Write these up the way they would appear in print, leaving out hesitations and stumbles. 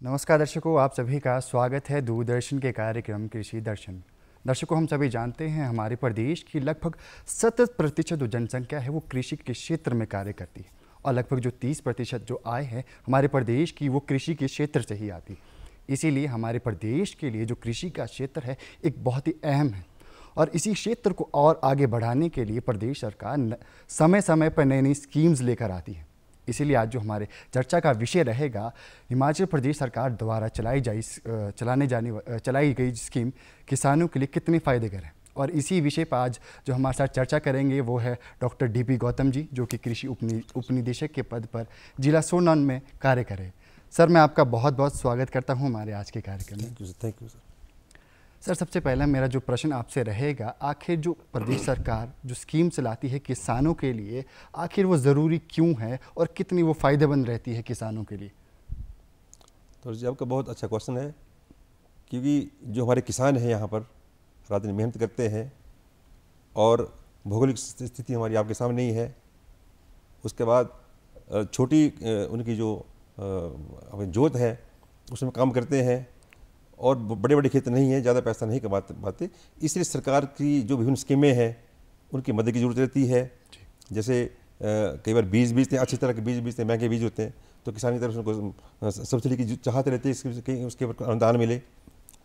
नमस्कार दर्शकों, आप सभी का स्वागत है दूरदर्शन के कार्यक्रम कृषि दर्शन। दर्शकों, हम सभी जानते हैं हमारे प्रदेश की लगभग 70% जो जनसंख्या है वो कृषि के क्षेत्र में कार्य करती है और लगभग जो 30% जो आय है हमारे प्रदेश की वो कृषि के क्षेत्र से ही आती है। इसीलिए हमारे प्रदेश के लिए जो कृषि का क्षेत्र है एक बहुत ही अहम है और इसी क्षेत्र को और आगे बढ़ाने के लिए प्रदेश सरकार समय समय पर नई नई स्कीम्स लेकर आती है। इसीलिए आज जो हमारे चर्चा का विषय रहेगा हिमाचल प्रदेश सरकार द्वारा चलाई गई स्कीम किसानों के लिए कितने फ़ायदेकर है। और इसी विषय पर आज जो हमारे साथ चर्चा करेंगे वो है डॉक्टर डी.पी. गौतम जी, जो कि कृषि उपनिदेशक के पद पर जिला सोलन में कार्य करें। सर, मैं आपका बहुत बहुत स्वागत करता हूँ हमारे आज के कार्यक्रम में। Thank you sir. सर, सबसे पहला मेरा जो प्रश्न आपसे रहेगा, आखिर जो प्रदेश सरकार जो स्कीम चलाती है किसानों के लिए, आखिर वो ज़रूरी क्यों है और कितनी वो फ़ायदेमंद रहती है किसानों के लिए? तो जी आपका बहुत अच्छा क्वेश्चन है, क्योंकि जो हमारे किसान हैं यहाँ पर रात दिन मेहनत करते हैं और भौगोलिक स्थिति हमारी आपके सामने ही है। उसके बाद छोटी उनकी जो जोत है उसमें काम करते हैं और बड़े बड़े खेत नहीं हैं, ज़्यादा पैसा नहीं कमा पाते। इसलिए सरकार की जो विभिन्न स्कीमें हैं उनकी मदद की ज़रूरत रहती है। जैसे कई बार बीज बीजते हैं, अच्छी तरह के बीज बीजते हैं, महंगे बीज होते हैं, तो किसान की तरफ से उनको सब्सिडी की चाहते रहते हैं कि उसके ऊपर अनुदान मिले।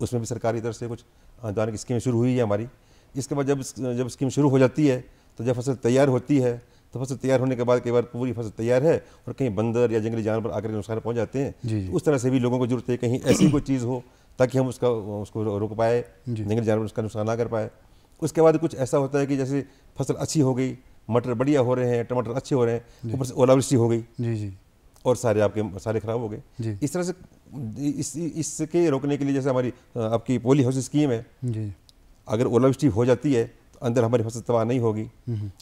उसमें भी सरकार की तरफ से कुछ अनुदान की स्कीम शुरू हुई है हमारी। इसके बाद जब स्कीम शुरू हो जाती है तो जब फसल तैयार होती है तो फसल तैयार होने के बाद कई बार पूरी फसल तैयार है और कहीं बंदर या जंगली जानवर आकर के नुकसान पहुँच जाते हैं। तो उस तरह से भी लोगों को जरूरत है कहीं ऐसी कोई चीज़ हो ताकि हम उसको रोक पाए, जंगली जानवर उसका नुकसान ना कर पाए। उसके बाद कुछ ऐसा होता है कि जैसे फसल अच्छी हो गई, मटर बढ़िया हो रहे हैं, टमाटर अच्छे हो रहे हैं, ऊपर से ओलावृष्टि हो गई जी और सारे खराब हो गए। इस तरह से इसके रोकने के लिए जैसे हमारी आपकी पॉली हाउस स्कीम है जी। अगर ओलावृष्टि हो जाती है तो अंदर हमारी फसल तबाह नहीं होगी।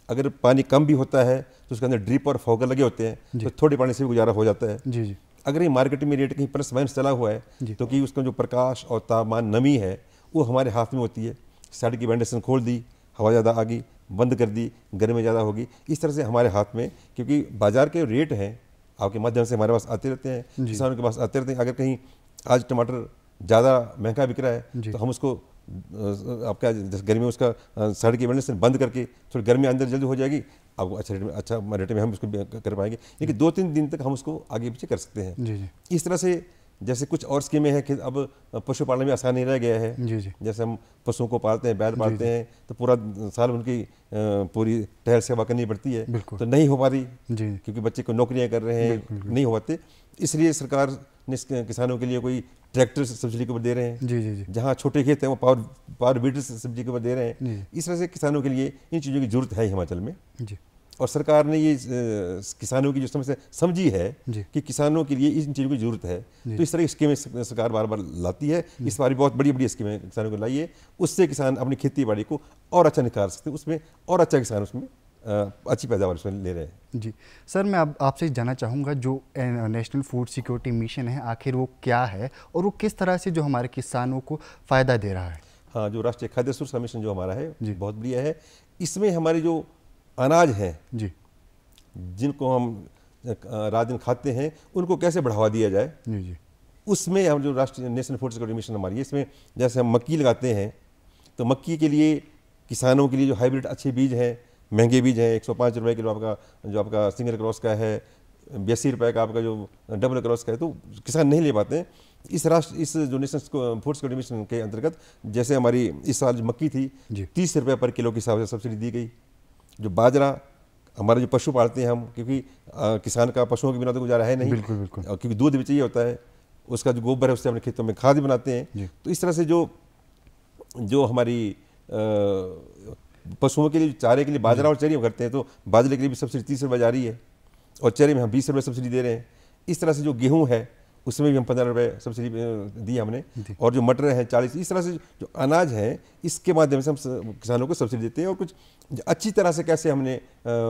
अगर पानी कम भी होता है तो उसके अंदर ड्रिप और फॉगर लगे होते हैं, तो थोड़े पानी से भी गुजारा हो जाता है जी। अगर ये मार्केट में रेट कहीं प्लस माइनस चला हुआ है तो कि उसका जो प्रकाश और तापमान नमी है वो हमारे हाथ में होती है। साइड की वेंटिलेशन खोल दी, हवा ज़्यादा आ गई, बंद कर दी, गर्मी ज़्यादा होगी। इस तरह से हमारे हाथ में, क्योंकि बाजार के रेट हैं आपके माध्यम से हमारे पास आते रहते हैं, किसानों के पास आते रहते हैं। अगर कहीं आज टमाटर ज़्यादा महंगा बिक रहा है तो हम उसको आपका गर्मी में उसका साइड की वेंटिलेशन बंद करके थोड़ी गर्मी अंदर जल्दी हो जाएगी, आपको अच्छा रेट में हम उसको कर पाएंगे। लेकिन 2-3 दिन तक हम उसको आगे पीछे कर सकते हैं जी। इस तरह से जैसे कुछ और स्कीमें हैं कि अब पशुपालन में आसान नहीं रह गया है जी। जैसे हम पशुओं को पालते हैं, बैल पालते हैं, तो पूरा साल उनकी पूरी टहल सेवा करनी पड़ती है, तो नहीं हो पा रही क्योंकि बच्चे को नौकरियां कर रहे हैं, नहीं हो पाते। इसलिए सरकार ने किसानों के लिए कोई ट्रैक्टर सब्सिडी के ऊपर दे रहे हैं जी। जहाँ छोटे खेत हैं वो पावर वीडर सब्सिडी के ऊपर दे रहे हैं। इस तरह से किसानों के लिए इन चीज़ों की जरूरत है हिमाचल में जी। और सरकार ने ये किसानों की जो समस्या समझी है कि किसानों के लिए इन चीज़ों की जरूरत है, तो इस तरह की स्कीमें सरकार बार बार लाती है। इस बार बहुत बड़ी बड़ी स्कीमें किसानों को लाई है, उससे किसान अपनी खेती बाड़ी को और अच्छा निकाल सकते हैं, उसमें और अच्छा किसान उसमें अच्छी पैदावार उसमें ले रहे हैं जी। सर, मैं अब आपसे जानना चाहूँगा जो नेशनल फूड सिक्योरिटी मिशन है आखिर वो क्या है और वो किस तरह से जो हमारे किसानों को फ़ायदा दे रहा है? हाँ, जो राष्ट्रीय खाद्य सुरक्षा मिशन जो हमारा है बहुत बढ़िया है। इसमें हमारे जो अनाज हैं जी, जिनको हम रात दिन खाते हैं, उनको कैसे बढ़ावा दिया जाए जी। उसमें हम जो राष्ट्रीय नेशनल फूड सिक्योरिटी मिशन हमारी है, इसमें जैसे हम मक्की लगाते हैं तो मक्की के लिए किसानों के लिए जो हाइब्रिड अच्छे बीज हैं, महंगे बीज हैं, 105 रुपये किलो आपका सिंगल क्रॉस का है, 82 रुपये का आपका जो डबल क्रॉस का है, तो किसान नहीं ले पाते हैं। इस जो नेशनल फूड सिक्योरिटी मिशन के अंतर्गत जैसे हमारी इस साल जो मक्की थी 30 रुपये पर किलो के हिसाब से सब्सिडी दी गई। जो बाजरा, हमारे जो पशु पालते हैं हम, क्योंकि किसान का पशुओं के बिना तो गुजारा है नहीं, बिल्कुल क्योंकि दूध भी चाहिए होता है, उसका जो गोबर है उससे अपने खेतों में खाद बनाते हैं। तो इस तरह से जो हमारी पशुओं के लिए चारे के लिए बाजरा और चरी करते हैं, तो बाजरे के लिए भी सब्सिडी 30 रुपये जा रही है और चरे में हम 20 रुपये सब्सिडी दे रहे हैं। इस तरह से जो गेहूँ है उसमें भी हम 15 रुपये सब्सिडी दी हमने, और जो मटर हैं 40। इस तरह से जो अनाज है इसके माध्यम से हम किसानों को सब्सिडी देते हैं। और कुछ अच्छी तरह से कैसे हमने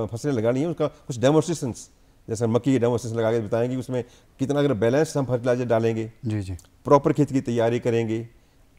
फसलें लगानी है उसका कुछ डेमोन्स्ट्रेशंस, जैसे मक्की की डेमोन्स्ट्रेशन लगा के बताएंगे उसमें कितना अगर बैलेंस हम फर्टिलाइजर डालेंगे जी, प्रॉपर खेत की तैयारी करेंगे,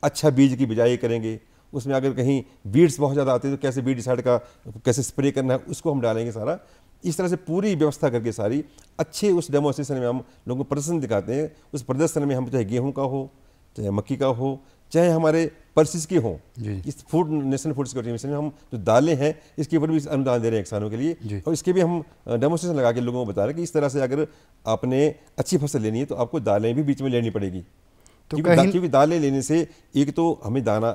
अच्छा बीज की बिजाई करेंगे, उसमें अगर कहीं बीड्स बहुत ज़्यादा आते हैं तो कैसे बीड साइड का कैसे स्प्रे करना है उसको हम डालेंगे सारा। इस तरह से पूरी व्यवस्था करके सारी अच्छे उस डेमोस्ट्रेशन में हम लोगों को प्रदर्शन दिखाते हैं। उस प्रदर्शन में हम चाहे गेहूं का हो, चाहे मक्की का हो, चाहे हमारे पल्सेस की हो, इस food national food security mission में हम जो दालें हैं इसके ऊपर भी अनुदान दे रहे हैं किसानों के लिए, और इसके भी हम डेमोस्ट्रेशन लगा के लोगों को बता रहे हैं कि इस तरह से अगर आपने अच्छी फसल लेनी है तो आपको दालें भी बीच में लेनी पड़ेगी। तो क्योंकि दालें लेने से एक तो हमें दाना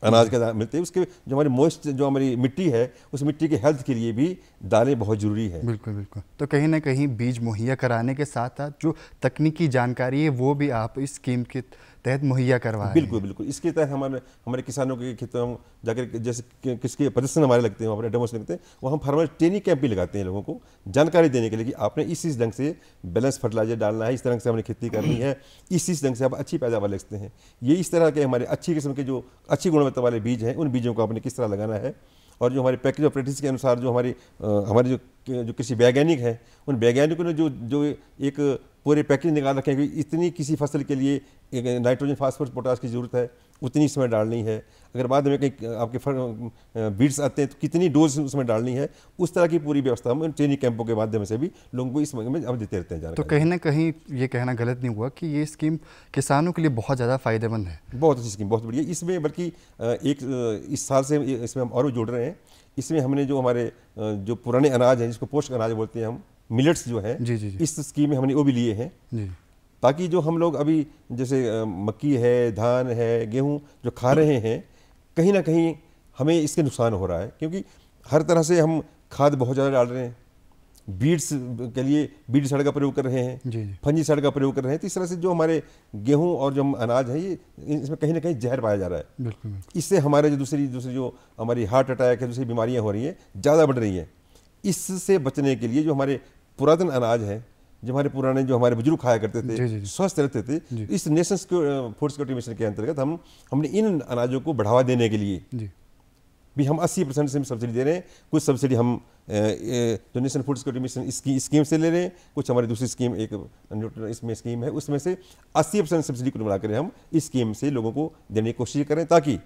अनाज का मिलते हैं, उसके जो हमारी मॉइस्ट जो हमारी मिट्टी है उस मिट्टी के हेल्थ के लिए भी दालें बहुत ज़रूरी है। बिल्कुल बिल्कुल। तो कहीं ना कहीं बीज मुहैया कराने के साथ साथ जो तकनीकी जानकारी है वो भी आप इस स्कीम के तहत मुहैया करवा रहे हैं। बिल्कुल बिल्कुल। इसके तहत हमारे किसानों के खेतों में जाकर जैसे किसके प्रदर्शन हमारे लगते हैं, हमारे डेमोस लगते हैं, वो हम फार्मर ट्रेनिंग कैंप भी लगाते हैं लोगों को जानकारी देने के लिए कि आपने इस ढंग से बैलेंस फर्टिलाइजर डालना है, इस तरह से हमने खेती करनी है, इस ढंग से आप अच्छी पैदावार ले सकते हैं। ये इस तरह के हमारे अच्छी किस्म के जो अच्छी गुणवत्ता वाले बीज हैं उन बीजों को आपने किस तरह लगाना है, और जो हमारे पैकेज ऑफ प्रैक्टिस के अनुसार जो हमारे जो कृषि वैज्ञानिक हैं उन वैज्ञानिकों ने जो एक पूरे पैकेज निकाल रखे हैं कि इतनी किसी फसल के लिए नाइट्रोजन, फास्फोरस, पोटास की ज़रूरत है उतनी इसमें डालनी है, अगर बाद में कहीं आपके बीड्स आते हैं तो कितनी डोज उसमें डालनी है, उस तरह की पूरी व्यवस्था हम ट्रेनिंग कैंपों के माध्यम से भी लोगों को इस में अब देते रहते हैं। तो कहीं ना कहीं ये कहना गलत नहीं हुआ कि ये स्कीम किसानों के लिए बहुत ज़्यादा फायदेमंद है। बहुत अच्छी स्कीम, बहुत बढ़िया। इसमें बल्कि इस साल से इसमें हम और जोड़ रहे हैं। इसमें हमने जो हमारे जो पुराने अनाज हैं जिसको पोषक अनाज बोलते हैं हम, मिलेट्स जो है, इस स्कीम में हमने वो भी लिए हैं ताकि जो हम लोग अभी जैसे मक्की है, धान है, गेहूं जो खा रहे हैं कहीं ना कहीं हमें इसके नुकसान हो रहा है, क्योंकि हर तरह से हम खाद बहुत ज़्यादा डाल रहे हैं, बीड्स के लिए बीड साड़ का प्रयोग कर रहे हैं, फंजी साड़ का प्रयोग कर रहे हैं। तो इस तरह से जो हमारे गेहूं और जो अनाज है ये इसमें कहीं ना कहीं जहर पाया जा रहा है। बिल्कुल। इससे हमारे जो दूसरी जो हमारी हार्ट अटैक है, दूसरी बीमारियां हो रही हैं, ज़्यादा बढ़ रही हैं। इससे बचने के लिए जो हमारे पुरातन अनाज है, जो हमारे पुराने जो हमारे बुजुर्ग खाया करते थे, स्वस्थ रहते थे, इस नेशनल फूड सिक्योरिटी मिशन के अंतर्गत हमने इन अनाजों को बढ़ावा देने के लिए भी हम 80% से सब्सिडी दे रहे हैं। कुछ सब्सिडी हम जो नेशनल फूड सिक्योरिटी मिशन इसकी स्कीम से ले रहे हैं, कुछ हमारी दूसरी स्कीम एक इसमें स्कीम है उसमें से 80% सब्सिडी को मिलाकर हम इस स्कीम से लोगों को देने की कोशिश करें ताकि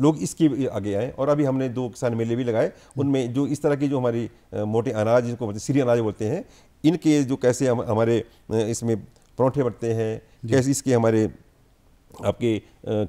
लोग इसकी आगे आए। और अभी हमने 2 किसान मेले भी लगाए, उनमें जो इस तरह की जो हमारी मोटे अनाज जिनको सीरियल अनाज बोलते हैं, इनके जो कैसे हमारे इसमें परोठे बनते हैं, कैसे इसके हमारे आपके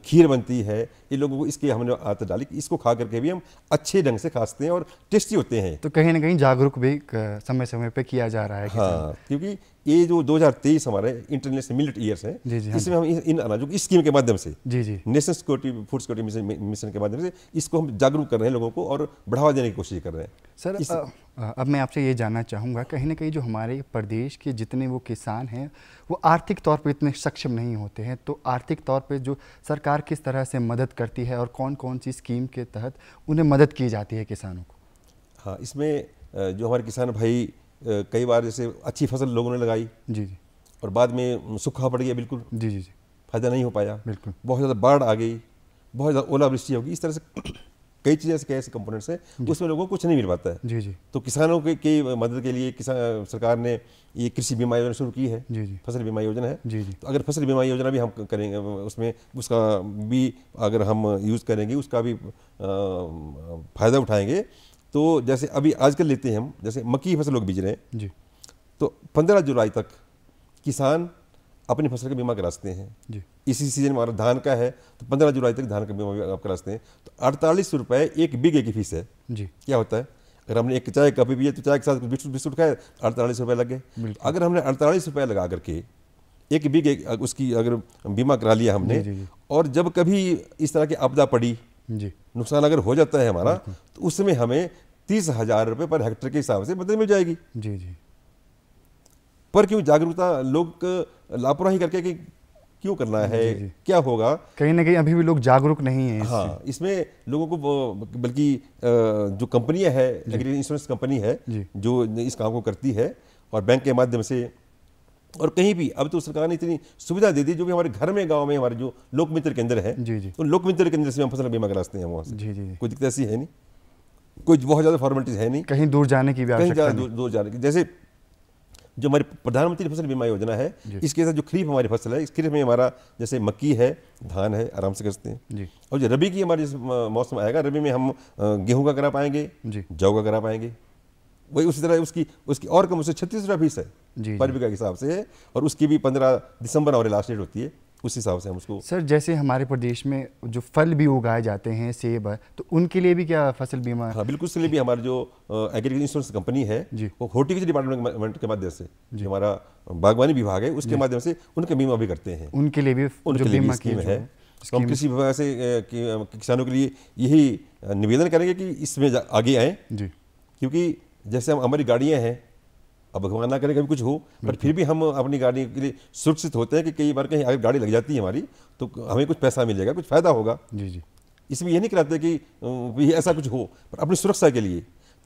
खीर बनती है, ये लोगों को इसके हमने आदत डाली कि इसको खा करके भी हम अच्छे ढंग से खाते हैं और टेस्टी होते हैं। तो कहीं ना कहीं जागरूक भी समय समय पे किया जा रहा है। हाँ, क्योंकि ये जो 2023 हमारे इंटरनेशनल मिलेट ईयर्स है, इसमें हम इन अनाजों की स्कीम के माध्यम से national security food security mission के माध्यम से इसको हम जागरूक कर रहे हैं लोगों को और बढ़ावा देने की कोशिश कर रहे हैं। सर अब मैं आपसे ये जानना चाहूँगा, कहीं ना कहीं जो हमारे प्रदेश के जितने वो किसान हैं वो आर्थिक तौर पे इतने सक्षम नहीं होते हैं, तो आर्थिक तौर पे जो सरकार किस तरह से मदद करती है और कौन कौन सी स्कीम के तहत उन्हें मदद की जाती है किसानों को? हाँ, इसमें जो हमारे किसान भाई कई बार जैसे अच्छी फसल लोगों ने लगाई और बाद में सूखा पड़ गया, बिल्कुल फायदा नहीं हो पाया, बिल्कुल बहुत ज़्यादा बाढ़ आ गई, बहुत ज़्यादा ओलावृष्टि होगी, इस तरह से कई चीज़ें ऐसे कंपोनेंट्स हैं उसमें लोगों को कुछ नहीं मिल पाता है। तो किसानों की मदद के लिए सरकार ने ये कृषि बीमा योजना शुरू की है, फसल बीमा योजना है। तो अगर फसल बीमा योजना भी हम करेंगे, उसमें उसका भी अगर हम यूज़ करेंगे, उसका भी फ़ायदा उठाएंगे, तो जैसे अभी आजकल लेते हैं हम, जैसे मक्की की फसल लोग बीज रहे हैं, तो 15 जुलाई तक किसान अपनी फसल का बीमा करा सकते हैं। इसी सीजन में हमारा धान का है तो 15 जुलाई तक धान का बीमा भी आप करा सकते हैं। तो 48 रुपये 1 बीघे की फीस है। क्या होता है, अगर हमने एक चाय कप पिए तो चाय के साथ बिस्कुट खाए, 48 रुपये लग गए। अगर हमने 48 रुपये लगा करके 1 बीघे उसकी अगर बीमा करा लिया हमने, और जब कभी इस तरह की आपदा पड़ी, नुकसान अगर हो जाता है हमारा, तो उसमें हमें 30,000 रुपये पर हेक्टेयर के हिसाब से मदद मिल जाएगी। पर क्यों जागरूकता लोग लापरवाही करके कि क्यों करना है, क्या होगा, कहीं ना कहीं अभी भी लोग जागरूक नहीं है। हाँ, इसमें लोगों को बल्कि जो कंपनियां है, एग्री इंश्योरेंस कंपनी है जो इस काम को करती है, और बैंक के माध्यम से और कहीं भी अब तो सरकार ने इतनी सुविधा दे दी, जो भी हमारे घर में गांव में हमारे जो लोकमित्र केंद्र है, तो लोकमित्र केंद्र से हम फसल बीमा करा सकते हैं वहाँ से। कोई दिक्कत ऐसी है नहीं, कोई बहुत ज़्यादा फॉर्मेलिटीज है नहीं, कहीं दूर जाने की भी आवश्यकता नहीं, दूर जाने की। जैसे जो हमारी प्रधानमंत्री फसल बीमा योजना है, इसके साथ जो खरीफ हमारी फसल है, इस खरीफ में हमारा जैसे मक्की है, धान है, आराम से कर सकते हैं। और जो रबी की हमारी मौसम आएगा, रबी में हम गेहूं का करा पाएंगे, जौ का करा पाएंगे, वही उसी तरह उसकी उसकी और कम उससे 36% है जी पर बीघा के हिसाब से है, और उसकी भी 15 दिसंबर हमारी लास्ट डेट होती है, उस हिसाब से हम उसको। सर जैसे हमारे प्रदेश में जो फल भी उगाए जाते हैं, सेब है, तो उनके लिए भी क्या फसल बीमा? हाँ बिल्कुल, उसके लिए भी हमारा जो एग्रीकल्चर इंश्योरेंस कंपनी है जी। वो हॉर्टिकल्चर डिपार्टमेंट के माध्यम से, जो हमारा बागवानी विभाग है उसके माध्यम से उनका बीमा भी करते हैं। उनके लिए भी उनके जो लिए भी बीमा स्कीम की है। तो हम कृषि विभाग से किसानों के लिए यही निवेदन करेंगे कि इसमें आगे आएँ, जी क्योंकि जैसे हम हमारी गाड़ियाँ हैं, अब भगवान ना करे कभी कुछ हो, पर फिर भी हम अपनी गाड़ी के लिए सुरक्षित होते हैं कि कई बार कहीं अगर गाड़ी लग जाती है हमारी तो हमें कुछ पैसा मिलेगा, कुछ फायदा होगा। जी जी। इसमें ये नहीं कराते कि ऐसा कुछ हो, पर अपनी सुरक्षा के लिए।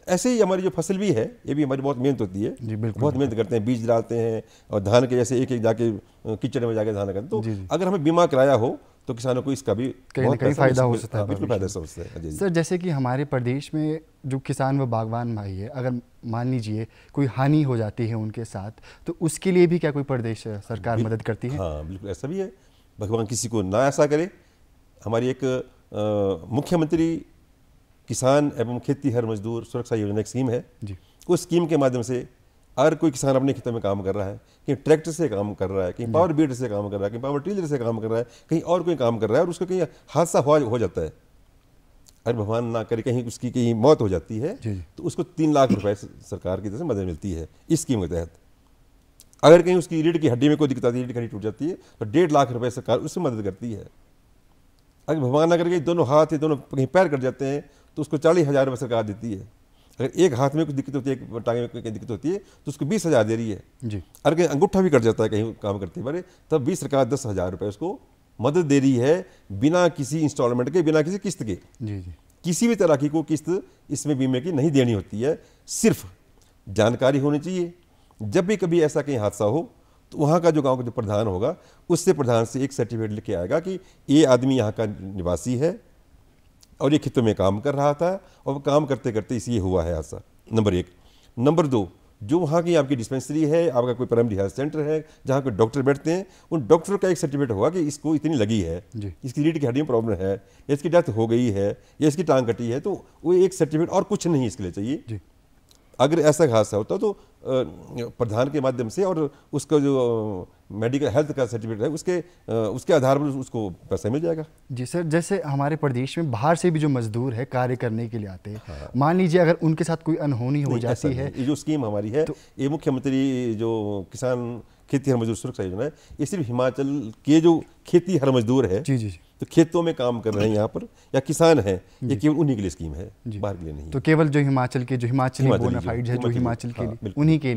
ऐसे ही हमारी जो फसल भी है ये भी हमारी बहुत मेहनत होती है, जी बिल्कुल, बहुत मेहनत करते हैं, बीज डालते हैं और धान के जैसे एक एक जाके कीचड़ में जाके धान करते हैं। तो अगर हमें बीमा कराया हो तो किसानों को इसका भी कहीं ना कहीं फायदा हो सकता है। बिल्कुल फायदा हो सकता है। सर जैसे कि हमारे प्रदेश में जो किसान व बागवान भाई है, अगर मान लीजिए कोई हानि हो जाती है उनके साथ, तो उसके लिए भी क्या कोई प्रदेश सरकार मदद करती है? हाँ बिल्कुल ऐसा भी है, भगवान किसी को ना ऐसा करे। हमारी एक मुख्यमंत्री किसान एवं खेती हर मजदूर सुरक्षा योजना एक स्कीम है जी। उस स्कीम के माध्यम से अगर कोई किसान अपने खेतों में काम कर रहा है, कहीं ट्रैक्टर से काम कर रहा है, कहीं पावर बीडर से काम कर रहा है, कहीं पावर टिलर से काम कर रहा है, कहीं और कोई काम कर रहा है और उसको कहीं हादसा हो जाता है, अगर भगवान ना करे कहीं उसकी कहीं मौत हो जाती है, तो उसको 3 लाख रुपए सरकार की तरफ से मदद मिलती है इस स्कीम के तहत। अगर कहीं उसकी रीढ़ की हड्डी में कोई दिक्कत आती है, रीढ़ की हड्डी टूट जाती है, तो 1.5 लाख रुपए सरकार उससे मदद करती है। अगर भगवान ना करके दोनों हाथ या दोनों कहीं पैर कट जाते हैं तो उसको 40,000 रुपये सरकार देती है। अगर एक हाथ में कुछ दिक्कत होती है, एक टांगे में कोई दिक्कत होती है तो उसको 20,000 दे रही है जी। अगर कहीं अंगूठा भी कट जाता है कहीं काम करते बारे, तब भी सरकार 10,000 रुपये उसको मदद दे रही है, बिना किसी इंस्टॉलमेंट के, बिना किसी किस्त के। जी जी। किसी भी तरह की कोई किस्त इसमें बीमे की नहीं देनी होती है, सिर्फ जानकारी होनी चाहिए। जब भी कभी ऐसा कहीं हादसा हो तो वहाँ का जो गांव का जो प्रधान होगा उससे प्रधान से एक सर्टिफिकेट लिख के आएगा कि ये आदमी यहाँ का निवासी है और ये खेतों में काम कर रहा था और वो काम करते करते इसलिए हुआ है हादसा। नंबर 1। नंबर 2, जो वहाँ की आपकी डिस्पेंसरी है, आपका कोई प्राइमरी हेल्थ सेंटर है जहाँ कोई डॉक्टर बैठते हैं, उन डॉक्टर का एक सर्टिफिकेट होगा कि इसको इतनी लगी है, इसकी रीढ़ की हड्डी में प्रॉब्लम है, या इसकी डेथ हो गई है, या इसकी टांग कटी है, तो वो एक सर्टिफिकेट और कुछ नहीं इसके लिए चाहिए। अगर ऐसा हादसा होता तो प्रधान के माध्यम से और उसका जो मेडिकल हेल्थ का सर्टिफिकेट है उसके आधार पर उसको पैसा मिल जाएगा। जी सर, जैसे हमारे प्रदेश में बाहर से भी जो मजदूर है कार्य करने के लिए आते हैं, हाँ। मान लीजिए अगर उनके साथ कोई अनहोनी हो जाती है, ये जो स्कीम हमारी है तो ये मुख्यमंत्री जो किसान खेती हर मजदूर सुरक्षा योजना है, ये सिर्फ हिमाचल के जो खेती हर मजदूर है जी जी तो खेतों में काम कर रहे हैं यहाँ पर या किसान हैं, ये केवल उन्हीं के लिए स्कीम है, बाहर के लिए नहीं। तो केवल जो हिमाचल के जो हिमाचली बोनाफाइड है जो हिमाचल के लिए, उन्हीं के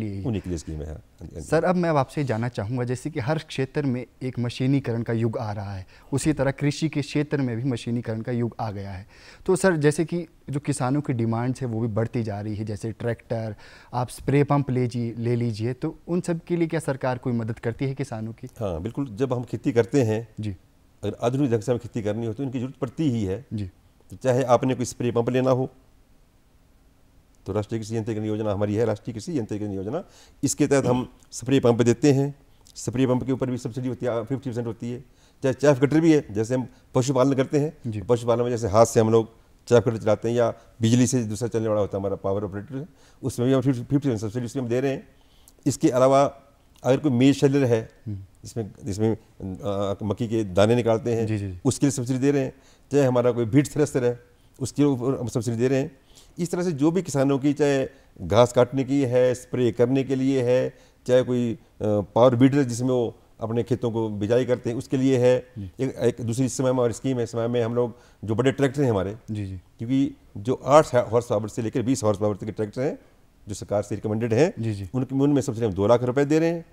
लिए स्कीम है। सर अब मैं आपसे जानना चाहूँगा, जैसे कि हर क्षेत्र में एक मशीनीकरण का युग आ रहा है, उसी तरह कृषि के क्षेत्र में भी मशीनीकरण का युग आ गया है। तो सर जैसे कि जो किसानों की डिमांड्स है वो भी बढ़ती जा रही है, जैसे ट्रैक्टर, आप स्प्रे पंप ले लीजिए, तो उन सब के लिए क्या सरकार कोई मदद करती है किसानों की? हाँ बिल्कुल, जब हम खेती करते हैं जी, अगर आधुनिक ढंग से हमें खेती करनी हो तो इनकी जरूरत पड़ती ही है जी। तो चाहे आपने कोई स्प्रे पंप लेना हो तो राष्ट्रीय कृषि यंत्रीकरण योजना हमारी है, राष्ट्रीय कृषि यंत्रीकरण योजना, इसके तहत हम स्प्रे पंप देते हैं। स्प्रे पंप के ऊपर भी सब्सिडी होती है, 50% होती है। चाहे चैफ कटर भी है, जैसे हम पशुपालन करते हैं, पशुपालन में जैसे हाथ से हम लोग चैफ कटर चलाते हैं या बिजली से दूसरा चलने वाला होता है हमारा पावर ऑपरेटर है, उसमें भी हम 50% सब्सिडी उसमें हम दे रहे हैं। इसके अलावा अगर कोई मेज शेलर है जिसमें मक्की के दाने निकालते हैं, उसके लिए सब्सिडी दे रहे हैं। चाहे हमारा कोई बीट थ्रेसर है उसके ऊपर हम सब्सिडी दे रहे हैं। इस तरह से जो भी किसानों की चाहे घास काटने की है, स्प्रे करने के लिए है, चाहे कोई पावर बीडर जिसमें वो अपने खेतों को बिजाई करते हैं उसके लिए है। एक दूसरी समय में और स्कीम है, समय में हम लोग जो बड़े ट्रैक्टर हैं हमारे, क्योंकि जो 8 हॉर्स पावर से लेकर 20 हॉर्स पावर तक के ट्रैक्टर हैं जो सरकार से रिकमेंडेड हैं, उनमें सब्सिडी हम 2 लाख रुपए दे रहे हैं,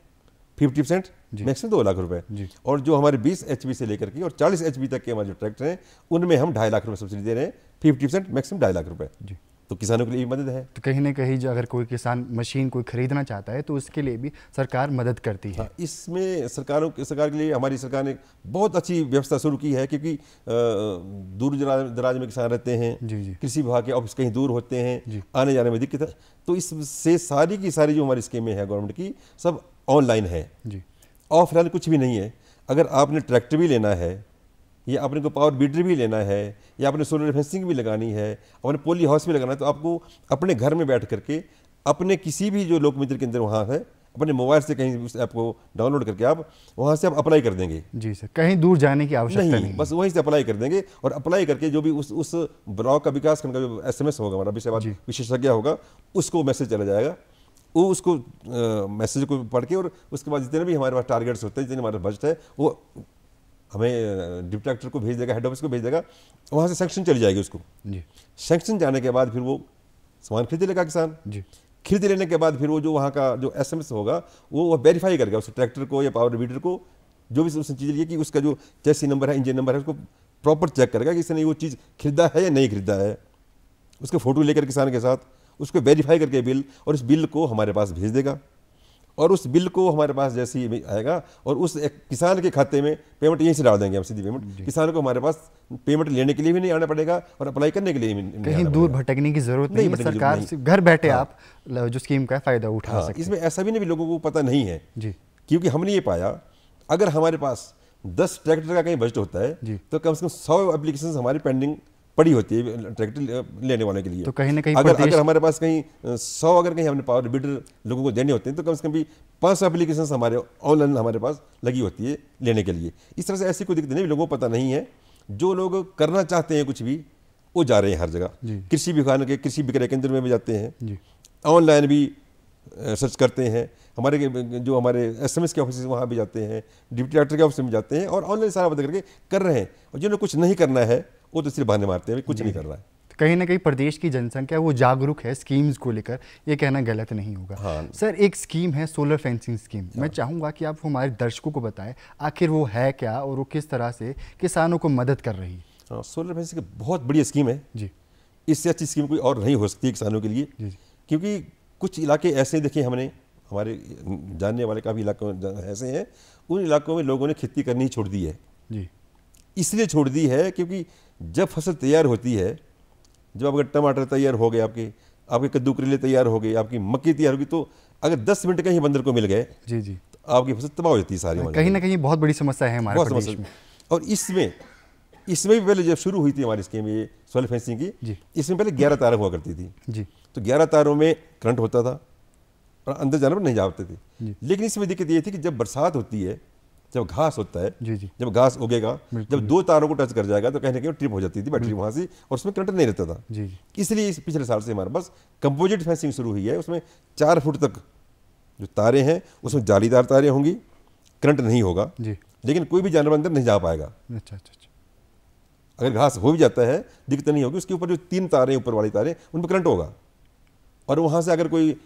50% मैक्सिमम 2 लाख रुपए। और जो हमारे 20 HP से लेकर के और 40 HP तक के हमारे जो ट्रैक्टर हैं उनमें हम 2.5 लाख रुपए सब्सिडी दे रहे हैं, 50% मैक्सिमम 2.5 लाख रुपए। तो किसानों के लिए भी मदद है। तो कहीं ना कहीं जो अगर कोई किसान मशीन कोई खरीदना चाहता है तो उसके लिए भी सरकार मदद करती है। हाँ, इसमें सरकार के लिए हमारी सरकार ने बहुत अच्छी व्यवस्था शुरू की है, क्योंकि दूर दराज में किसान रहते हैं, कृषि विभाग के ऑफिस कहीं दूर होते हैं, आने जाने में दिक्कत है, तो इससे सारी की सारी जो हमारी स्कीमें हैं गवर्नमेंट की सब ऑनलाइन है, ऑफलाइन कुछ भी नहीं है। अगर आपने ट्रैक्टर भी लेना है या आपने को पावर बीडर भी लेना है या आपने सोलर फेंसिंग भी लगानी है, अपने पोली हाउस भी लगाना है, तो आपको अपने घर में बैठ करके अपने किसी भी जो लोकमित्र के अंदर वहाँ है, अपने मोबाइल से कहीं उस ऐप को डाउनलोड करके आप वहाँ से आप अप्लाई कर देंगे। जी सर, कहीं दूर जाने की आवश्यकता नहीं, बस वहीं से अप्लाई कर देंगे, और अप्लाई करके जो भी उस ब्लॉक का विकास खंड का जो SMS होगा, हमारा विशेषज्ञ होगा, उसको मैसेज चला जाएगा। वो उसको मैसेज को पढ़ के, और उसके बाद जितने भी हमारे पास टारगेट्स होते हैं, जितने हमारे बजट है, वो हमें डिप्टी कलेक्टर को भेज देगा, हेड ऑफिस को भेज देगा, वहाँ से सैंक्शन चली जाएगी उसको जी। सैंक्शन जाने के बाद फिर वो सामान खरीद लेगा किसान जी। खरीद लेने के बाद फिर वो जो वहाँ का जो SMS होगा वो वेरीफाई करेगा उस ट्रैक्टर को या पावर वीडर को, जो भी उसने चीज़ ली कि उसका जो चेसी नंबर है, इंजन नंबर है, उसको प्रॉपर चेक करेगा कि इसने वो चीज़ खरीदा है या नहीं खरीदा है। उसके फ़ोटो लेकर किसान के साथ उसको वेरीफाई करके बिल, और इस बिल को हमारे पास भेज देगा, और उस बिल को हमारे पास जैसे ही आएगा, और उस एक किसान के खाते में पेमेंट यहीं से डाल देंगे हम, सीधी पेमेंट। किसान को हमारे पास पेमेंट लेने के लिए भी नहीं आना पड़ेगा, और अप्लाई करने के लिए भी नहीं, कहीं दूर भटकने की जरूरत नहीं, सरकार से घर बैठे आप जो स्कीम का फायदा उठा सकते हैं। इसमें ऐसा भी नहीं भी लोगों को पता नहीं है जी, क्योंकि हमने ये पाया, अगर हमारे पास 10 ट्रैक्टर का कहीं बजट होता है तो कम से कम 100 एप्लीकेशन हमारी पेंडिंग पड़ी होती है ट्रैक्टर लेने वाले के लिए। तो कहीं ना कहीं अगर हमारे पास कहीं 100 अगर कहीं हमने पावर वीडर लोगों को देने होते हैं, तो कम से कम भी 500 एप्लीकेशन हमारे ऑनलाइन हमारे पास लगी होती है लेने के लिए। इस तरह से ऐसी कोई दिक्कत नहीं, लोगों को पता नहीं है। जो लोग करना चाहते हैं कुछ भी, वो जा रहे हैं हर जगह, कृषि विभाग के कृषि विक्रय केंद्र में भी जाते हैं, ऑनलाइन भी सर्च करते हैं, हमारे जो हमारे SMS के ऑफिस वहाँ भी जाते हैं, डिप्टी कलेक्टर के ऑफिस में जाते हैं, और ऑनलाइन सारा पता करके कर रहे हैं। और जिन्हें कुछ नहीं करना है वो तो सिर्फ बहाने मारते हैं, कुछ नहीं कर रहा है। कहीं ना कहीं प्रदेश की जनसंख्या वो जागरूक है स्कीम्स को लेकर, ये कहना गलत नहीं होगा। सर, एक स्कीम है सोलर फेंसिंग स्कीम, मैं चाहूँगा कि आप हमारे दर्शकों को बताएं आखिर वो है क्या और वो किस तरह से किसानों को मदद कर रही है। सोलर फेंसिंग बहुत बड़ी स्कीम है जी, इससे अच्छी स्कीम कोई और नहीं हो सकती है किसानों के लिए जी। क्योंकि कुछ इलाके ऐसे देखे हमने, हमारे जानने वाले काफ़ी इलाकों ऐसे हैं, उन इलाकों में लोगों ने खेती करनी छोड़ दी है जी। इसलिए छोड़ दी है क्योंकि जब फसल तैयार होती है, जब आपका टमाटर तैयार हो गए, आपके कद्दू करेले तैयार हो गए, आपकी मक्की तैयार होगी, तो अगर 10 मिनट कहीं बंदर को मिल गए जी जी, तो आपकी फसल तबाह हो जाती है सारी। कहीं ना कहीं बहुत बड़ी समस्या है हमारे प्रदेश में। और इसमें भी पहले जब शुरू हुई थी हमारी स्कीम ये सोलर फेंसिंग की, इसमें पहले 11 तारें हुआ करती थी जी। तो 11 तारों में करंट होता था और अंदर जानवर नहीं जा पाते थे। लेकिन इसमें दिक्कत ये थी कि जब बरसात होती है, जब घास होता है जी जी, जब घास उगेगा, जब 2 तारों को टच कर जाएगा तो कहीं ना कहीं ट्रिप हो जाती थी बैटरी वहाँ से, और उसमें करंट नहीं रहता था जी। इसलिए इस पिछले साल से हमारे पास कंपोजिट फेंसिंग शुरू हुई है। उसमें 4 फुट तक जो तारें हैं उसमें जालीदार तारें होंगी, करंट नहीं होगा जी, लेकिन कोई भी जानवर अंदर नहीं जा पाएगा। अच्छा अच्छा, अगर घास हो भी जाता है दिक्कत नहीं होगी। उसके ऊपर जो 3 तारें, ऊपर वाली तारें, उन पर करंट होगा, और वहाँ से अगर कोई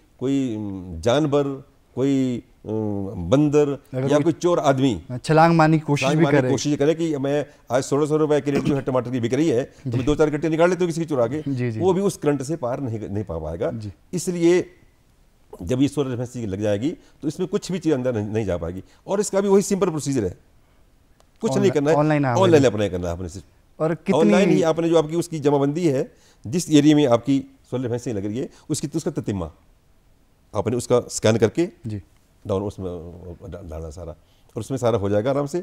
जानवर, कोई बंदर या कोई चोर आदमी छलांग मारने की कोशिश करे कि मैं आज 1600 रुपए की रेट जो है टमाटर की बिक रही है, तो मैं 2-4 गट्टे निकाल लेते हो किसी की चुरा के, वो भी उस करंट से पार नहीं पा पाएगा। इसलिए जब ये सोलर फेंसिंग लग जाएगी तो इसमें कुछ भी चीज़ अंदर नहीं जा पाएगी। और इसका भी वही सिंपल प्रोसीजर है, कुछ नहीं करना है, ऑनलाइन अप्लाई करना है आपने सिर्फ, और ऑनलाइन ही आपने जो आपकी उसकी जमाबंदी है, जिस एरिया में आपकी सोलर फेंसिंग लग रही है उसका ततिम्मा आपने उसका स्कैन करके जी डाउन उसमें डालना सारा, और उसमें सारा हो जाएगा आराम से।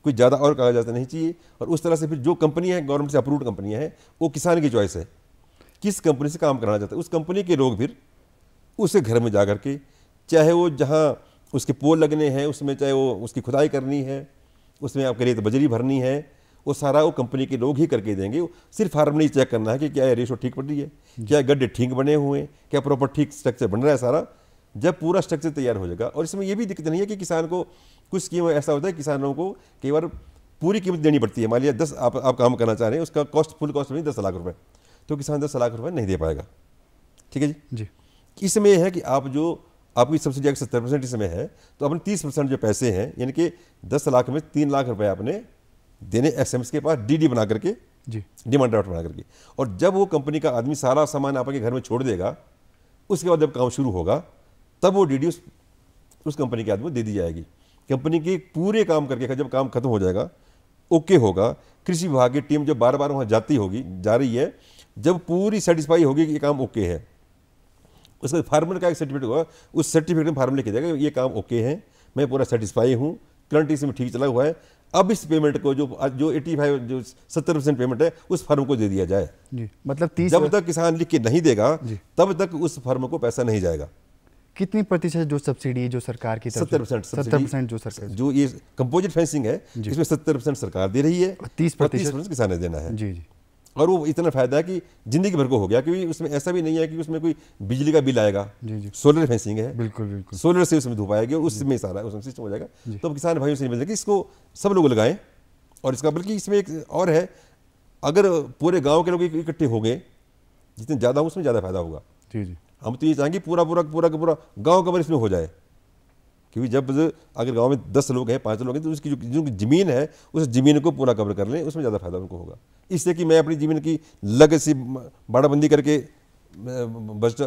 कोई ज़्यादा और कागजात नहीं चाहिए। और उस तरह से फिर जो कंपनी है, गवर्नमेंट से अप्रूव्ड कंपनियाँ हैं, वो किसान की चॉइस है किस कंपनी से काम कराना चाहता है। उस कंपनी के लोग फिर उसके घर में जा कर के, चाहे वो जहाँ उसके पोल लगने हैं उसमें, चाहे वो उसकी खुदाई करनी है, उसमें आपके लिए बजरी भरनी है, वो सारा वो कंपनी के लोग ही करके देंगे। सिर्फ फार्म नहीं चेक करना है कि क्या रेशो ठीक पड़ रही है, क्या गड्ढे ठीक बने हुए हैं, क्या प्रॉपर ठीक स्ट्रक्चर बन रहा है सारा। जब पूरा स्ट्रक्चर तैयार हो जाएगा, और इसमें यह भी दिक्कत नहीं है कि किसान को कुछ स्कीम ऐसा होता है, किसानों को कई बार पूरी कीमत देनी पड़ती है। मान लिया 10 आप काम करना चाह रहे हैं, उसका फुल कॉस्ट नहीं 10 लाख रुपए, तो किसान 10 लाख रुपए नहीं दे पाएगा। ठीक है जी। इसमें यह है कि आप जो आपकी सब्सिडी 70% इसमें है, तो अपने 30% जो पैसे हैं, यानी कि 10 लाख में 3 लाख रुपए आपने देने SMS के पास DD बना करके जी, डिमांड ड्राफ्ट बना करके। और जब वो कंपनी का आदमी सारा सामान आपके घर में छोड़ देगा, उसके बाद जब काम शुरू होगा तब वो DD उस कंपनी के आदमी को दे दी जाएगी। कंपनी के पूरे काम करके जब काम खत्म हो जाएगा, ओके होगा, कृषि विभाग की टीम जब बार-बार वहाँ जा रही है, जब पूरी सेटिस्फाई होगी कि ये काम ओके है, उसका फार्मर का एक सर्टिफिकेट होगा, उस सर्टिफिकेट में फार्मर लिख देगा ये काम ओके है, मैं पूरा सेटिस्फाई हूँ, करंट इसमें ठीक चला हुआ है, अब इस पेमेंट को जो 85 जो 70% पेमेंट है उस फर्म को दे दिया जाए जी। मतलब 30 जब तक किसान लिख के नहीं देगा तब तक उस फर्म को पैसा नहीं जाएगा। कितनी प्रतिशत जो सब्सिडी है जो सरकार की तरफ 70% 70% जो सरकार जो ये कंपोजिट फेंसिंग है इसमें 70% सरकार दे रही है, 30% किसान ने देना है। जी जी। और वो इतना फायदा है कि जिंदगी भर को हो गया, क्योंकि उसमें ऐसा भी नहीं है कि उसमें कोई बिजली का बिल आएगा। जी जी। सोलर फेंसिंग है, बिल्कुल बिल्कुल, सोलर से उसमें धूप आएगी, उसमें सारा उसमें सिस्टम हो जाएगा। तो किसान भाइयों से निवेदन है कि इसको सब लोग लगाएं। और इसका बल्कि इसमें एक और है, अगर पूरे गाँव के लोग इकट्ठे हो गए, जितने ज़्यादा उसमें ज़्यादा फायदा होगा। जी जी। हम तो ये चाहेंगे पूरा गांव कवर इसमें हो जाए, क्योंकि जब अगर गांव में 10 लोग हैं 5 लोग हैं तो उसकी जो ज़मीन है उस ज़मीन को पूरा कवर कर लें, उसमें ज़्यादा फायदा उनको होगा। इससे कि मैं अपनी ज़मीन की लग से बाड़ाबंदी करके बजट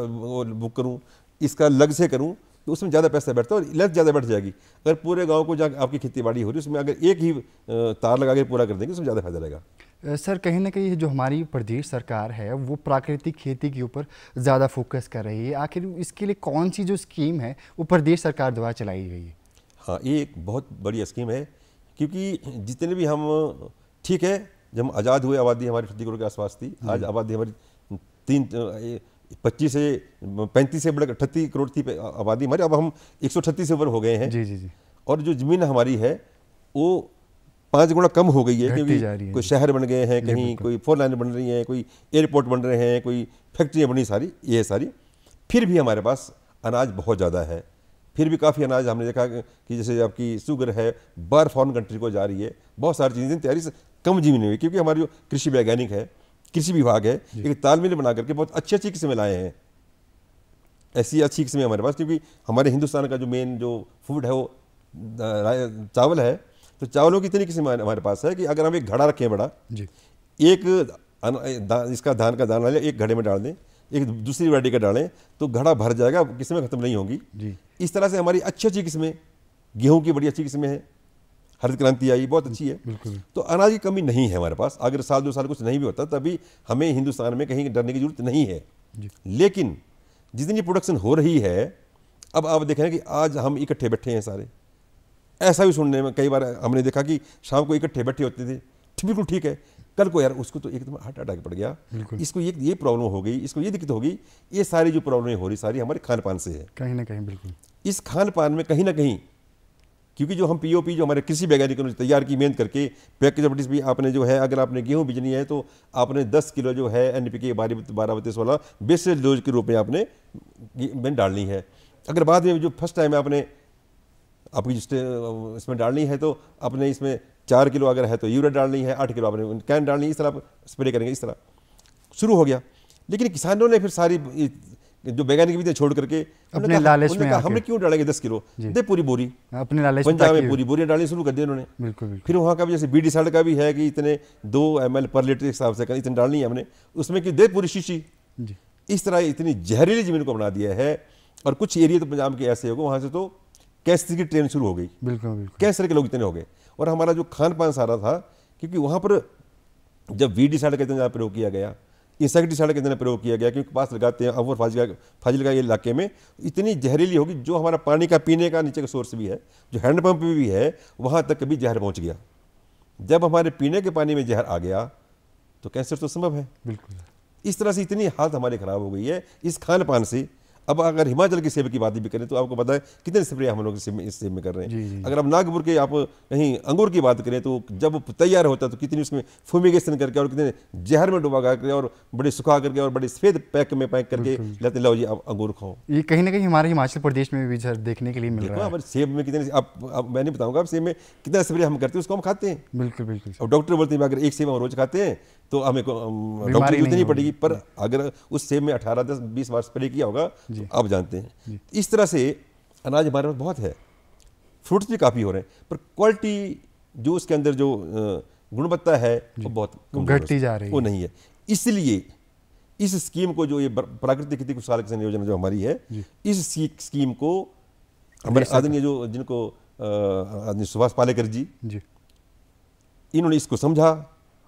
बुक करूं, इसका लग से करूं तो उसमें ज़्यादा पैसा बैठता है और लेंथ ज़्यादा बैठ जाएगी। अगर पूरे गाँव को जहाँ आपकी खेती बाड़ी हो रही है उसमें अगर एक ही तार लगा के पूरा कर देंगे उसमें ज़्यादा फायदा रहेगा। सर कहीं ना कहीं जो हमारी प्रदेश सरकार है वो प्राकृतिक खेती के ऊपर ज़्यादा फोकस कर रही है, आखिर इसके लिए कौन सी जो स्कीम है वो प्रदेश सरकार द्वारा चलाई गई है? हाँ, ये एक बहुत बड़ी स्कीम है, क्योंकि जितने भी हम, ठीक है, जब हम आज़ाद हुए आबादी हमारी 30 करोड़ के आसपास थी, आज आबादी हमारी 25 से 35 से बढ़कर 38 करोड़ थी आबादी हमारी, अब हम 138 से ऊपर हो गए हैं। जी जी जी। और जो ज़मीन हमारी है वो 5 गुना कम हो गई है, क्योंकि कोई शहर बन गए हैं, कहीं कोई 4 लाइन बन रही हैं, कोई एयरपोर्ट बन रहे हैं, कोई फैक्ट्रियाँ बनी सारी, ये सारी। फिर भी हमारे पास अनाज बहुत ज़्यादा है, फिर भी काफ़ी अनाज हमने देखा कि जैसे आपकी शुगर है बाहर फॉरेन कंट्री को जा रही है, बहुत सारी चीज़ें तैयारी से कम ज़मीन हुई, क्योंकि हमारे जो कृषि वैज्ञानिक है, कृषि विभाग है, एक तालमेल बना करके बहुत अच्छी अच्छी किस्में लाए हैं। ऐसी अच्छी किस्में हमारे पास, क्योंकि हमारे हिंदुस्तान का जो मेन जो फूड है वो चावल है, तो चावलों की इतनी किस्म हमारे पास है कि अगर हम एक घड़ा रखें बड़ा जी, एक इसका धान का दाना ले एक घड़े में डाल दें, एक दूसरी वैरायटी का डालें तो घड़ा भर जाएगा, किस्में खत्म नहीं होंगी जी। इस तरह से हमारी अच्छी अच्छी किस्में, गेहूं की बड़ी अच्छी किस्में हैं, हरित क्रांति आई बहुत अच्छी है। तो अनाज की कमी नहीं है हमारे पास। अगर साल 2 साल कुछ नहीं भी होता तभी हमें हिंदुस्तान में कहीं डरने की जरूरत नहीं है जी। लेकिन जितनी प्रोडक्शन हो रही है, अब आप देखें कि आज हम इकट्ठे बैठे हैं सारे, ऐसा भी सुनने में कई बार हमने देखा कि शाम को इकट्ठे बैठे होते थे, बिल्कुल ठीक है, कल को यार उसको तो एकदम हार्ट अटैक पड़ गया, इसको ये प्रॉब्लम हो गई, इसको ये दिक्कत हो गई। ये सारी जो प्रॉब्लम हो रही सारी हमारे खान पान से है कहीं ना कहीं। बिल्कुल इस खान पान में कहीं ना कहीं, क्योंकि जो हम पीओपी जो हमारे कृषि वैज्ञानिकों ने तैयार की मेहनत करके, पैकेज भी आपने जो है, अगर आपने गेहूँ बीजनी है तो आपने 10 किलो जो है NPK 12-16 बेसिक डोज के रूप में आपने डालनी है। अगर बाद में जो फर्स्ट टाइम आपने आपकी इसमें डालनी है तो अपने इसमें 4 किलो अगर है तो यूरिया डालनी है, 8 किलो आपने कैन डालनी है, इस तरह स्प्रे करेंगे। इस तरह शुरू हो गया। लेकिन किसानों ने फिर सारी जो वैज्ञानिक विधियां छोड़ करके अपने लालच में हमने क्यों डालेंगे 10 किलो, दे पूरी बोरी, अपने लालच पंजाब में पूरी बोरियां डालनी शुरू कर दी उन्होंने। बिल्कुल। फिर वहाँ का भी जैसे बीडी साल्ट का भी है कि इतने 2 ml पर लीटर के हिसाब से इतनी डालनी है हमने, उसमें कि दे पूरी शीशी। इस तरह इतनी जहरीली जमीन को बना दिया है। और कुछ एरिया तो पंजाब के ऐसे हो गए, वहाँ से तो कैंसर की ट्रेन शुरू हो गई। बिल्कुल। कैंसर के लोग इतने हो गए। और हमारा जो खान पान सारा था, क्योंकि वहाँ पर जब वीडिसाइड का इतना प्रयोग किया गया, इंसेक्टिसाइड का इतना प्रयोग किया गया, क्योंकि पास लगाते हैं अवर फाजिलका ये इलाके में इतनी जहरीली होगी, जो हमारा पानी का पीने का नीचे का सोर्स भी है, जो हैंडपम्प भी है, वहाँ तक कभी जहर पहुँच गया। जब हमारे पीने के पानी में जहर आ गया तो कैंसर तो संभव है। बिल्कुल। इस तरह से इतनी हालत हमारी ख़राब हो गई है इस खान पान से। अब अगर हिमाचल की सेब की बात भी करें तो आपको पता है कितने स्प्रे हम लोग इस सेब में कर रहे हैं। जी। अगर आप नागपुर के आप कहीं अंगूर की बात करें तो जब तैयार होता है तो कितनी उसमें फुमिगेशन करके और कितने जहर में डुबा करके और बड़े सुखा करके और बड़े सफेद पैक में पैक करके लेते, लो जी आप अंगूर खाओ। ये कहीं ना कहीं हमारे हिमाचल प्रदेश में भी देखने के लिए मिल रहा है। सेब में कितने, अब मैं नहीं बताऊंगा, सेब में कितना स्प्रे हम करते हैं उसको हम खाते हैं। बिल्कुल बिल्कुल। और डॉक्टर बोलते हैं अगर एक सेब हम रोज खाते हैं तो हमें डॉक्टर की नहीं पड़ेगी, पर अगर उस सेब में 18, 10, 20 बार स्प्रे किया होगा तो आप जानते हैं। इस तरह से अनाज हमारे पास बहुत है, फ्रूट्स भी काफ़ी हो रहे हैं, पर क्वालिटी जो उसके अंदर जो गुणवत्ता है वो बहुत घटती जा रही है, वो नहीं है। इसलिए इस स्कीम को, जो ये प्राकृतिक खेती खुशहाल किसान योजना जो हमारी है, इस स्कीम को हमारे आदरणीय जो जिनको आदरणीय सुभाष पालेकर जी, इन्होंने इसको समझा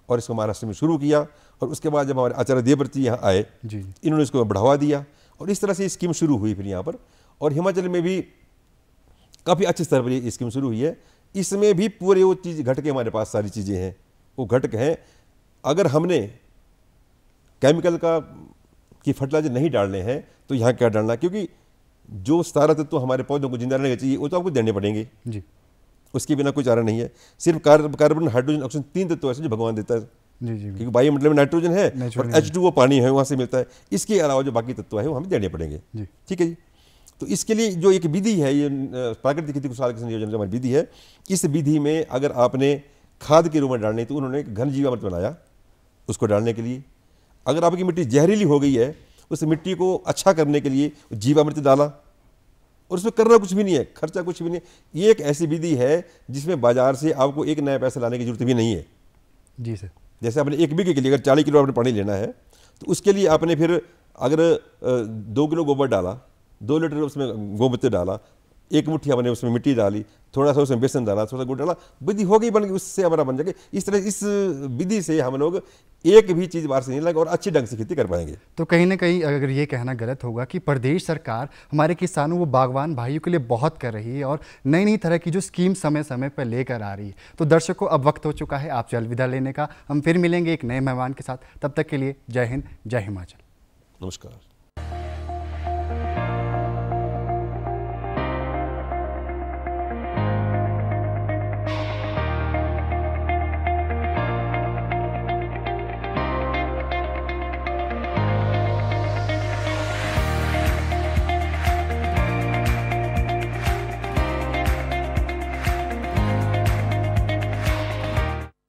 और इसको महाराष्ट्र में शुरू किया। और उसके बाद जब हमारे आचार्य देवव्रत जी यहाँ आए, इन्होंने इसको बढ़ावा दिया और इस तरह से स्कीम शुरू हुई फिर यहाँ पर। और हिमाचल में भी काफ़ी अच्छे स्तर पर ये स्कीम शुरू हुई है। इसमें भी पूरे वो चीज़ घटके हमारे पास सारी चीज़ें हैं, वो घटक हैं। अगर हमने केमिकल की फर्टिलाइजर नहीं डालने हैं तो यहाँ क्या डालना, क्योंकि जो सारा तत्व हमारे पौधों को जिंदा रहने के चाहिए वो तो आपको देने पड़ेंगे जी। उसके बिना कोई चारा नहीं है। सिर्फ कार्बन, हाइड्रोजन, ऑक्सीजन 3 तत्व ऐसे जो भगवान देता है, जी जी। क्योंकि वायुमंडल में नाइट्रोजन है और H2O पानी है, वहाँ से मिलता है। इसके अलावा जो बाकी तत्व है वो हमें देने पड़ेंगे। ठीक है जी। तो इसके लिए जो एक विधि है, ये प्राकृतिक खेती खुशहाल किसान योजना जो हमारी विधि है, इस विधि में अगर आपने खाद के रूप में डालने तो उन्होंने एक घन जीवामृत बनाया उसको डालने के लिए। अगर आपकी मिट्टी जहरीली हो गई है, उस मिट्टी को अच्छा करने के लिए जीवामृत डाला, और उसमें करना कुछ भी नहीं है, खर्चा कुछ भी नहीं है। ये एक ऐसी विधि है जिसमें बाजार से आपको एक नया पैसा लाने की जरूरत भी नहीं है। जी सर। जैसे आपने 1 बीघे के लिए अगर 40 किलो आपने पानी लेना है तो उसके लिए आपने फिर अगर 2 किलो गोबर डाला, 2 लीटर उसमें गोमूत्र डाला, 1 मुट्ठी हमने उसमें मिट्टी डाली, थोड़ा सा उसमें बेसन डाला, थोड़ा सा गुड़ डाला, विधि हो गई, बन गई, उससे हमारा बन जाएगा। इस तरह इस विधि से हम लोग एक भी चीज़ बाहर से नहीं लाएंगे और अच्छी ढंग से खेती कर पाएंगे। तो कहीं ना कहीं अगर ये कहना गलत होगा कि प्रदेश सरकार हमारे किसानों वो बागवान भाइयों के लिए बहुत कर रही है और नई नई तरह की जो स्कीम समय समय पर लेकर आ रही है। तो दर्शकों, अब वक्त हो चुका है आपसे अलविदा लेने का। हम फिर मिलेंगे एक नए मेहमान के साथ। तब तक के लिए जय हिंद, जय हिमाचल। नमस्कार।